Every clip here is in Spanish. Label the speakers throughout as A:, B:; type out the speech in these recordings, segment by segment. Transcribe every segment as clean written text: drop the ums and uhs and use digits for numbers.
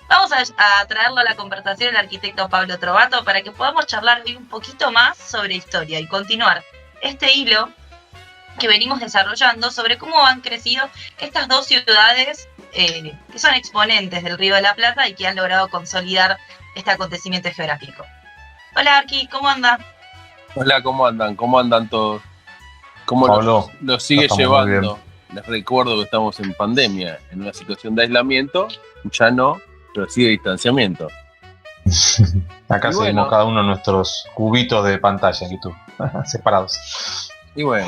A: Vamos a traerlo a la conversación el arquitecto Pablo Trovato para que podamos charlar hoy un poquito más sobre historia y continuar este hilo que venimos desarrollando sobre cómo han crecido estas dos ciudades que son exponentes del Río de la Plata y que han logrado consolidar este acontecimiento geográfico. Hola Arqui, ¿cómo anda?
B: Hola, ¿cómo andan? ¿Cómo andan todos? ¿Cómo
C: Pablo,
B: los sigue
C: estamos muy bien.
B: llevando? Les recuerdo que estamos en pandemia, en una situación de aislamiento, ya no, pero sí de distanciamiento.
C: Acá
B: Y
C: seguimos
B: bueno.
C: cada uno en nuestros cubitos de pantalla en YouTube, separados.
B: Y bueno,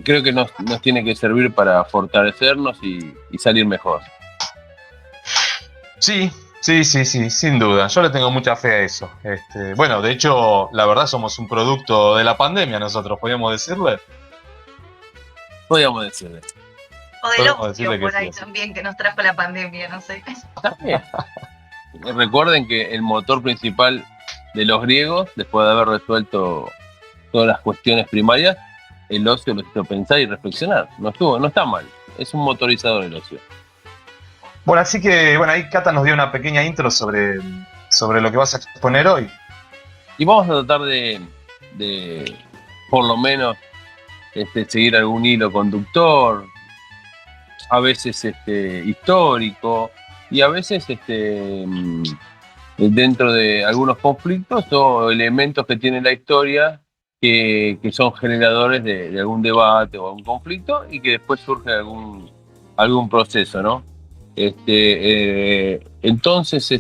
B: creo que nos tiene que servir para fortalecernos y salir mejor.
C: Sí, sin duda. Yo le tengo mucha fe a eso. Bueno, de hecho, la verdad somos un producto de la pandemia nosotros, ¿podríamos decirle?
B: Podríamos decirle.
A: O del
C: Podemos
A: ocio
C: decirle que
A: por ahí
C: sí.
A: también, que nos trajo la pandemia, no sé.
B: También. Recuerden que el motor principal de los griegos, después de haber resuelto todas las cuestiones primarias, el ocio los hizo pensar y reflexionar. No está mal. Es un motorizador el ocio.
C: Bueno, así que, ahí Cata nos dio una pequeña intro sobre lo que vas a exponer hoy.
B: Y vamos a tratar de por lo menos, seguir algún hilo conductor, a veces histórico, y a veces dentro de algunos conflictos o elementos que tiene la historia que son generadores de algún debate o algún conflicto y que después surge algún proceso, ¿no? Entonces,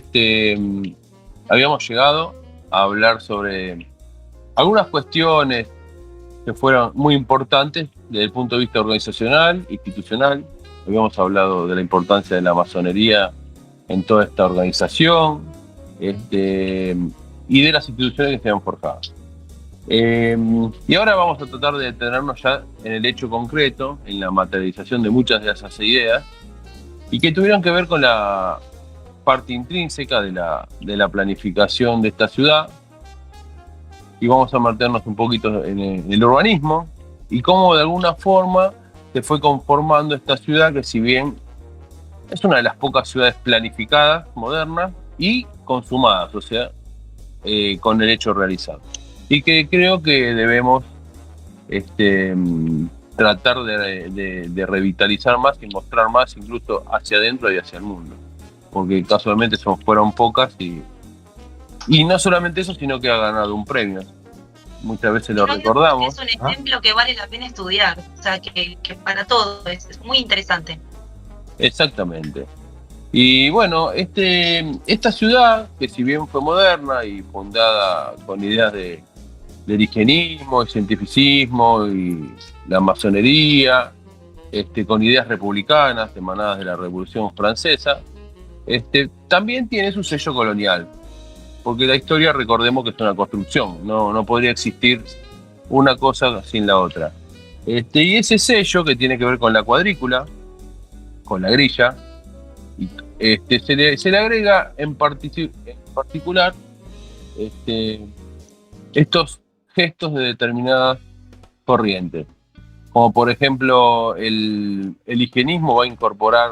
B: habíamos llegado a hablar sobre algunas cuestiones que fueron muy importantes desde el punto de vista organizacional, institucional. Habíamos hablado de la importancia de la masonería en toda esta organización y de las instituciones que se han forjado. Y ahora vamos a tratar de detenernos ya en el hecho concreto, en la materialización de muchas de esas ideas y que tuvieron que ver con la parte intrínseca de la planificación de esta ciudad. Y vamos a meternos un poquito en el urbanismo y cómo de alguna forma se fue conformando esta ciudad que, si bien es una de las pocas ciudades planificadas, modernas y consumadas, o sea, con el hecho realizado. Y que creo que debemos tratar de revitalizar más y mostrar más, incluso hacia adentro y hacia el mundo. Porque casualmente fueron pocas y no solamente eso, sino que ha ganado un premio. Muchas veces lo recordamos.
A: Es un ejemplo que vale la pena estudiar, o sea, que para todo es muy interesante.
B: Exactamente. Y bueno, esta ciudad, que si bien fue moderna y fundada con ideas del higienismo, el cientificismo y la masonería, con ideas republicanas emanadas de la Revolución Francesa, también tiene su sello colonial. Porque la historia, recordemos que es una construcción, no podría existir una cosa sin la otra. Y ese sello que tiene que ver con la cuadrícula, con la grilla, se le agrega en particular estos gestos de determinadas corrientes. Como por ejemplo el higienismo va a incorporar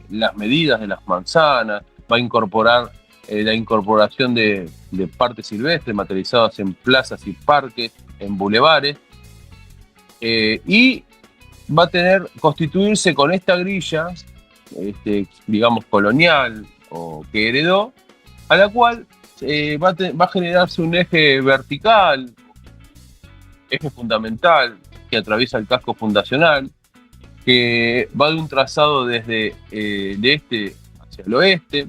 B: las medidas de las manzanas, va a incorporar la incorporación de partes silvestres materializadas en plazas y parques, en bulevares, y va a constituirse con esta grilla, digamos, colonial o que heredó, a la cual va a generarse un eje vertical, eje fundamental, que atraviesa el casco fundacional, que va de un trazado desde el este hacia el oeste,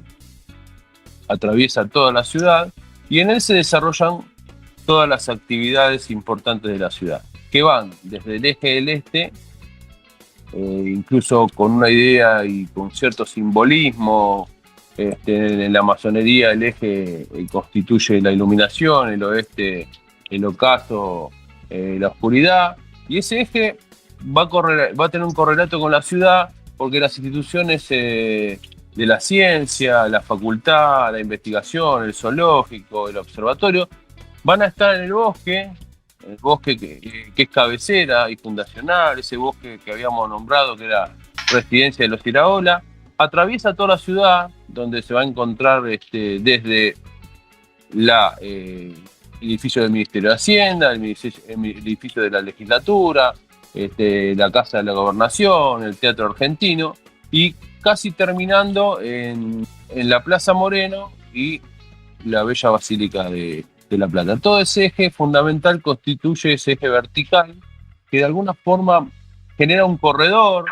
B: atraviesa toda la ciudad y en él se desarrollan todas las actividades importantes de la ciudad, que van desde el eje del este, incluso con una idea y con cierto simbolismo. En la masonería el eje constituye la iluminación, el oeste el ocaso, la oscuridad, y ese eje va a tener un correlato con la ciudad, porque las instituciones de la ciencia, la facultad, la investigación, el zoológico, el observatorio, van a estar en el bosque que es cabecera y fundacional, ese bosque que habíamos nombrado que era residencia de los Iraola, atraviesa toda la ciudad, donde se va a encontrar desde el edificio del Ministerio de Hacienda, el edificio de la Legislatura, la Casa de la Gobernación, el Teatro Argentino, y casi terminando en la Plaza Moreno y la Bella Basílica de La Plata. Todo ese eje fundamental constituye ese eje vertical que de alguna forma genera un corredor,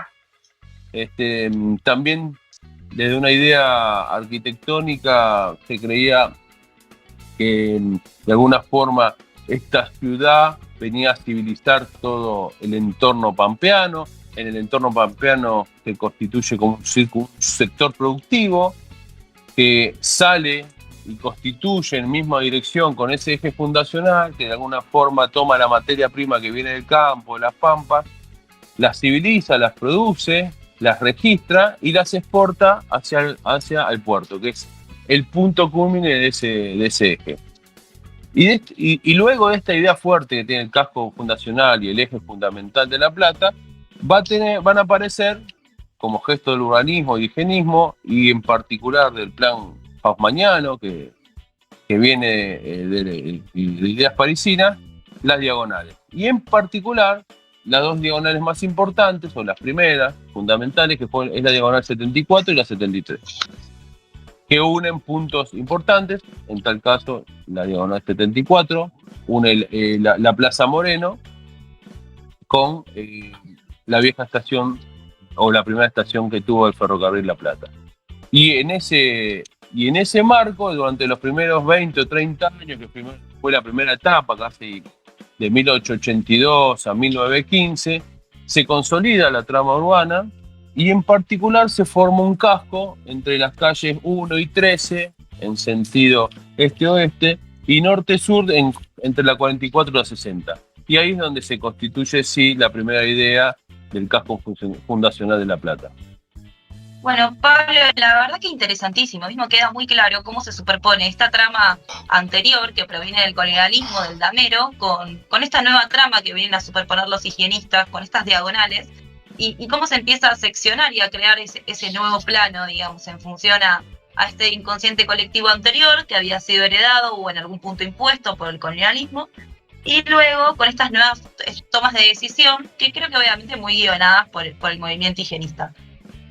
B: también desde una idea arquitectónica se creía que de alguna forma esta ciudad venía a civilizar todo el entorno pampeano. En el entorno pampeano se constituye como un sector productivo que sale y constituye en misma dirección con ese eje fundacional que de alguna forma toma la materia prima que viene del campo, de las pampas, las civiliza, las produce, las registra y las exporta hacia el puerto, que es el punto culmine de ese eje. Y luego de esta idea fuerte que tiene el casco fundacional y el eje fundamental de La Plata, van a aparecer como gesto del urbanismo y higienismo, y en particular del plan haussmanniano, que viene de ideas parisinas, las diagonales. Y en particular, las dos diagonales más importantes, o las primeras, fundamentales, es la diagonal 74 y la 73, que unen puntos importantes. En tal caso, la diagonal 74 une la Plaza Moreno con la vieja estación, o la primera estación que tuvo el ferrocarril La Plata. Y en ese marco, durante los primeros 20 o 30 años, que fue la primera etapa, casi de 1882 a 1915, se consolida la trama urbana y en particular se forma un casco entre las calles 1 y 13, en sentido este-oeste, y norte-sur entre la 44 y la 60. Y ahí es donde se constituye, sí, la primera idea del casco fundacional de La Plata.
A: Bueno, Pablo, la verdad que interesantísimo. Mismo queda muy claro cómo se superpone esta trama anterior que proviene del colonialismo, del damero, con esta nueva trama que vienen a superponer los higienistas, con estas diagonales, y cómo se empieza a seccionar y a crear ese nuevo plano, digamos, en función a este inconsciente colectivo anterior que había sido heredado o en algún punto impuesto por el colonialismo. Y luego con estas nuevas tomas de decisión, que creo que obviamente muy guionadas por el movimiento higienista.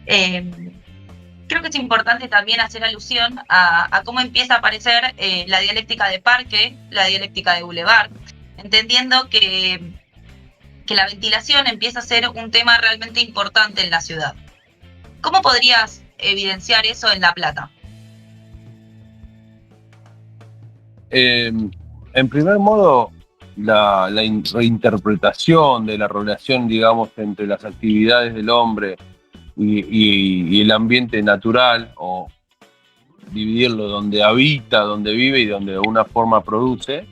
A: Creo que es importante también hacer alusión a cómo empieza a aparecer la dialéctica de parque, la dialéctica de bulevar, entendiendo que la ventilación empieza a ser un tema realmente importante en la ciudad. ¿Cómo podrías evidenciar eso en La Plata?
B: En primer modo, la reinterpretación de la relación, digamos, entre las actividades del hombre y el ambiente natural, o dividirlo donde habita, donde vive y donde de alguna forma produce,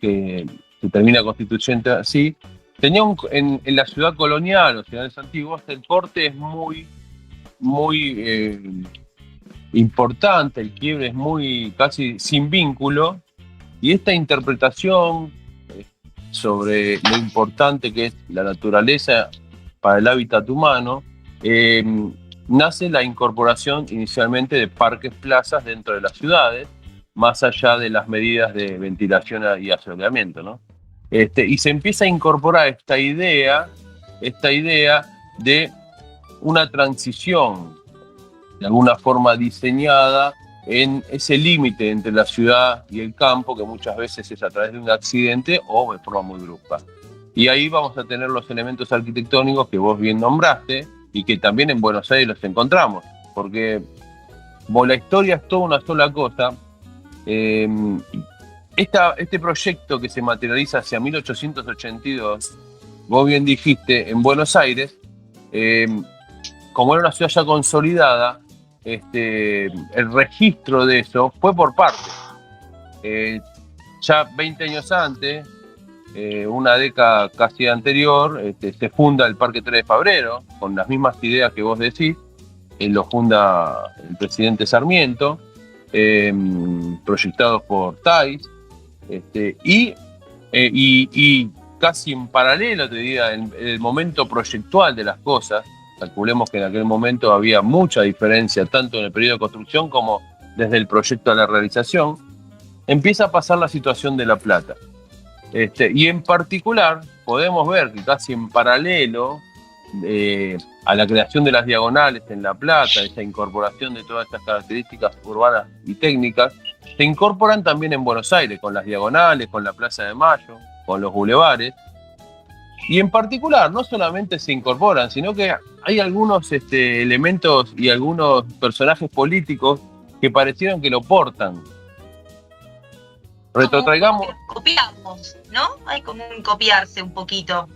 B: que se termina constituyendo así. Tenía en la ciudad colonial o ciudades antiguas, el porte es muy importante, el quiebre es muy casi sin vínculo, y esta interpretación sobre lo importante que es la naturaleza para el hábitat humano, nace la incorporación inicialmente de parques plazas dentro de las ciudades, más allá de las medidas de ventilación y asoleamiento, ¿no? Y se empieza a incorporar esta idea de una transición de alguna forma diseñada en ese límite entre la ciudad y el campo, que muchas veces es a través de un accidente o de forma muy brusca. Y ahí vamos a tener los elementos arquitectónicos que vos bien nombraste y que también en Buenos Aires los encontramos, porque como la historia es toda una sola cosa, este proyecto que se materializa hacia 1882, vos bien dijiste, en Buenos Aires, como era una ciudad ya consolidada, el registro de eso fue por partes. Ya 20 años antes, una década casi anterior, se funda el Parque 3 de Febrero, con las mismas ideas que vos decís. Lo funda el presidente Sarmiento, proyectados por Thais, y casi en paralelo, te diría, en el momento proyectual de las cosas, calculemos que en aquel momento había mucha diferencia, tanto en el periodo de construcción como desde el proyecto a la realización, empieza a pasar la situación de La Plata. Y en particular podemos ver que casi en paralelo a la creación de las diagonales en La Plata, esa incorporación de todas estas características urbanas y técnicas, se incorporan también en Buenos Aires, con las diagonales, con la Plaza de Mayo, con los bulevares. Y en particular, no solamente se incorporan, sino que hay algunos elementos y algunos personajes políticos que parecieron que lo portan. Retrotraigamos.
A: Copiamos, ¿no? Hay como un copiarse un poquito.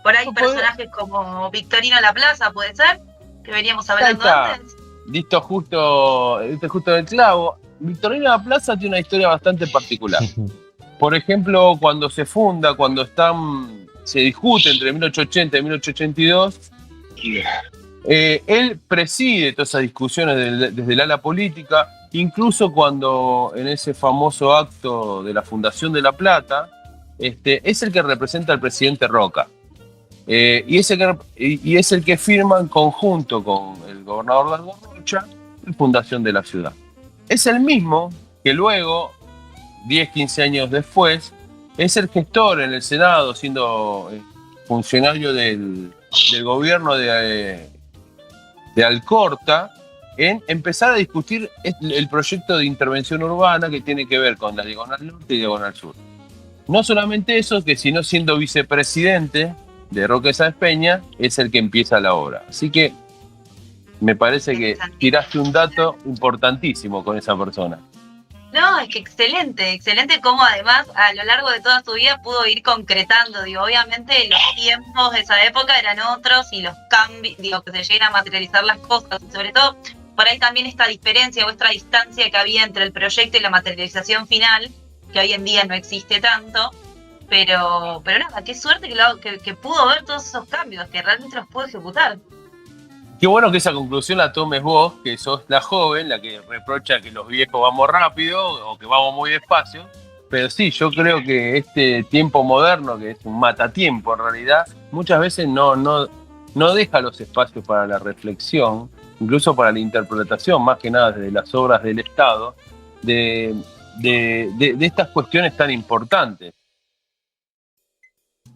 A: Por ahí personajes como Victorino Laplaza, ¿puede ser? Que veníamos hablando antes.
B: Diste justo el clavo. Victorino Laplaza tiene una historia bastante particular. Por ejemplo, cuando se funda, se discute entre 1880 y 1882, él preside todas esas discusiones desde el ala política, incluso cuando en ese famoso acto de la fundación de La Plata, es el que representa al presidente Roca. Y es el que firma en conjunto con el gobernador Largo Rocha la fundación de la ciudad. Es el mismo que luego, 10, 15 años después, es el gestor en el Senado, siendo funcionario del gobierno de Alcorta, en empezar a discutir el proyecto de intervención urbana que tiene que ver con la Diagonal Norte y Diagonal Sur. No solamente eso, que sino siendo vicepresidente de Roque Sáenz Peña, es el que empieza la obra. Así que me parece que tiraste un dato importantísimo con esa persona.
A: No, es que excelente cómo además a lo largo de toda su vida pudo ir concretando. Obviamente los tiempos de esa época eran otros y los cambios, que se lleguen a materializar las cosas. Y sobre todo, por ahí también esta diferencia o esta distancia que había entre el proyecto y la materialización final, que hoy en día no existe tanto. Pero nada, qué suerte que pudo ver todos esos cambios, que realmente los pudo ejecutar.
B: Qué bueno que esa conclusión la tomes vos, que sos la joven, la que reprocha que los viejos vamos rápido o que vamos muy despacio. Pero sí, yo creo que este tiempo moderno, que es un matatiempo en realidad, muchas veces no deja los espacios para la reflexión, incluso para la interpretación, más que nada desde las obras del Estado, de estas cuestiones tan importantes.